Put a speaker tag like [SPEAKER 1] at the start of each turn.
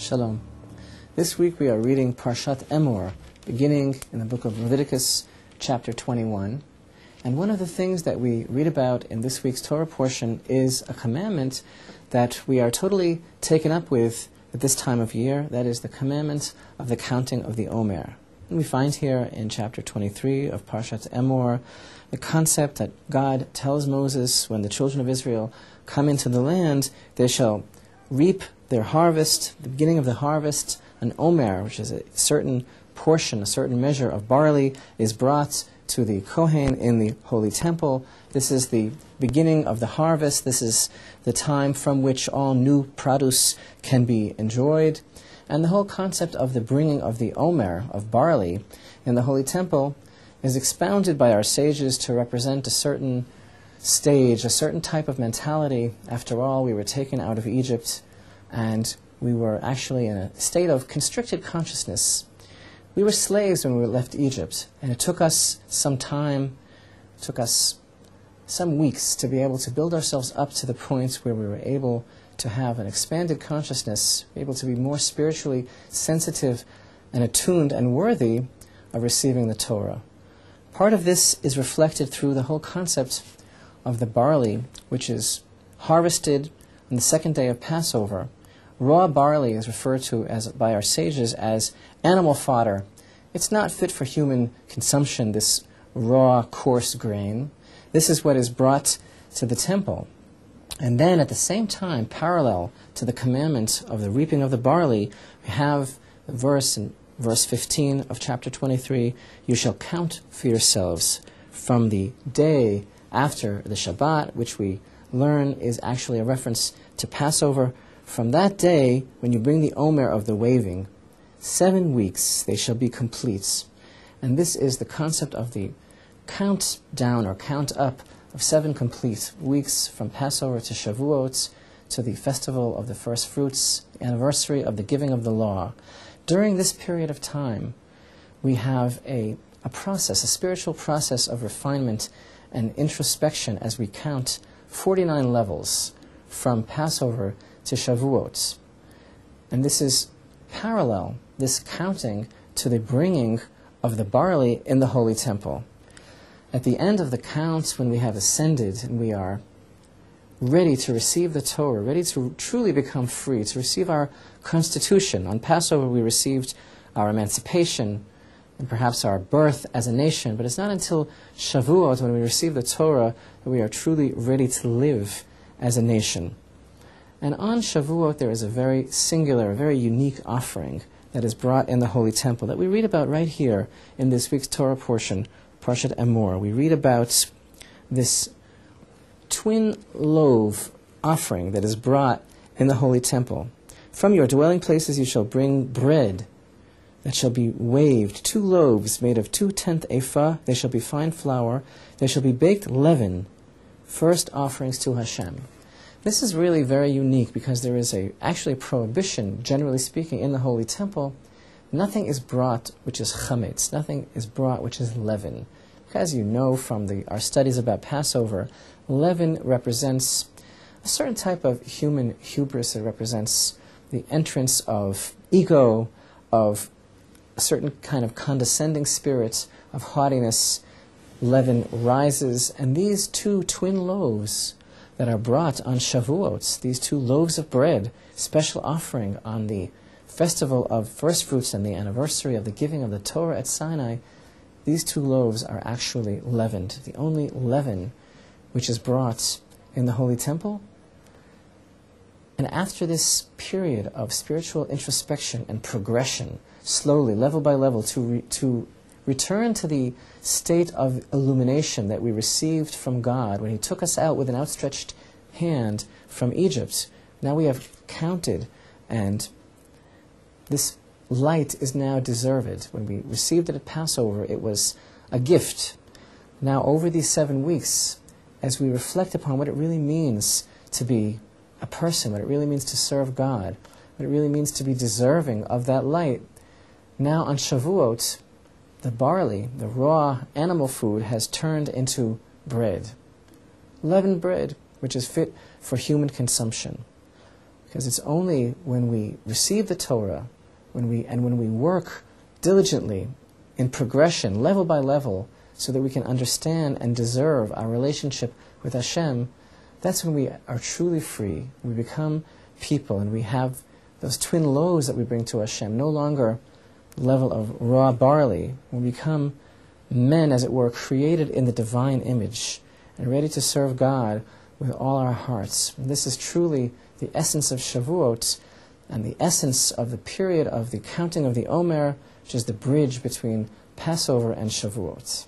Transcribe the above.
[SPEAKER 1] Shalom. This week we are reading Parashat Emor, beginning in the book of Leviticus, chapter 21. And one of the things that we read about in this week's Torah portion is a commandment that we are totally taken up with at this time of year. That is the commandment of the counting of the omer. And we find here in chapter 23 of Parashat Emor the concept that God tells Moses when the children of Israel come into the land, they shall reap their harvest, the beginning of the harvest, an omer, which is a certain portion, a certain measure of barley, is brought to the Kohen in the holy temple. This is the beginning of the harvest. This is the time from which all new produce can be enjoyed. And the whole concept of the bringing of the omer, of barley, in the holy temple is expounded by our sages to represent a certain stage, a certain type of mentality. After all, we were taken out of Egypt, and we were actually in a state of constricted consciousness. We were slaves when we left Egypt, and it took us some time, took us some weeks to be able to build ourselves up to the point where we were able to have an expanded consciousness, able to be more spiritually sensitive and attuned and worthy of receiving the Torah. Part of this is reflected through the whole concept of the barley, which is harvested on the second day of Passover. Raw barley is referred to by our sages as animal fodder. It's not fit for human consumption, this raw, coarse grain. This is what is brought to the temple. And then at the same time, parallel to the commandment of the reaping of the barley, we have the verse in verse 15 of chapter 23, you shall count for yourselves from the day after the Shabbat, which we learn is actually a reference to Passover. From that day, when you bring the omer of the waving, 7 weeks they shall be complete. And this is the concept of the count down or count up of 7 complete weeks from Passover to Shavuot, to the festival of the first fruits, the anniversary of the giving of the law. During this period of time, we have a process, a spiritual process of refinement and introspection as we count 49 levels from Passover to Shavuot. And this is parallel, this counting, to the bringing of the barley in the holy temple. At the end of the count, when we have ascended and we are ready to receive the Torah, ready to truly become free, to receive our constitution. On Passover we received our emancipation and perhaps our birth as a nation, but it's not until Shavuot, when we receive the Torah, that we are truly ready to live as a nation. And on Shavuot there is a very singular, very unique offering that is brought in the Holy Temple that we read about right here in this week's Torah portion, Parashat Emor. We read about this twin loaf offering that is brought in the Holy Temple. From your dwelling places you shall bring bread that shall be waved, 2 loaves made of 2/10 ephah, they shall be fine flour, they shall be baked leaven, first offerings to HaSHem. This is really very unique because there is actually a prohibition, generally speaking, in the Holy Temple. Nothing is brought which is chametz, nothing is brought which is leaven. As you know from our studies about Passover, leaven represents a certain type of human hubris. It represents the entrance of ego, of a certain kind of condescending spirit, of haughtiness. Leaven rises, and these 2 twin loaves that are brought on Shavuot, these 2 loaves of bread, special offering on the festival of first fruits and the anniversary of the giving of the Torah at Sinai, these 2 loaves are actually leavened, the only leaven which is brought in the Holy Temple. And after this period of spiritual introspection and progression, slowly, level by level, to return to the state of illumination that we received from God when He took us out with an outstretched hand from Egypt. Now we have counted, and this light is now deserved. When we received it at Passover, it was a gift. Now over these 7 weeks, as we reflect upon what it really means to be a person, what it really means to serve God, what it really means to be deserving of that light, now on Shavuot, the barley, the raw animal food, has turned into bread. Leavened bread, which is fit for human consumption. Because it's only when we receive the Torah, when we work diligently in progression, level by level, so that we can understand and deserve our relationship with HaShem, that's when we are truly free. We become people, and we have those twin loaves that we bring to HaShem, no longer level of raw barley. We become men, as it were, created in the divine image and ready to serve God with all our hearts. And this is truly the essence of Shavuot and the essence of the period of the counting of the omer, which is the bridge between Passover and Shavuot.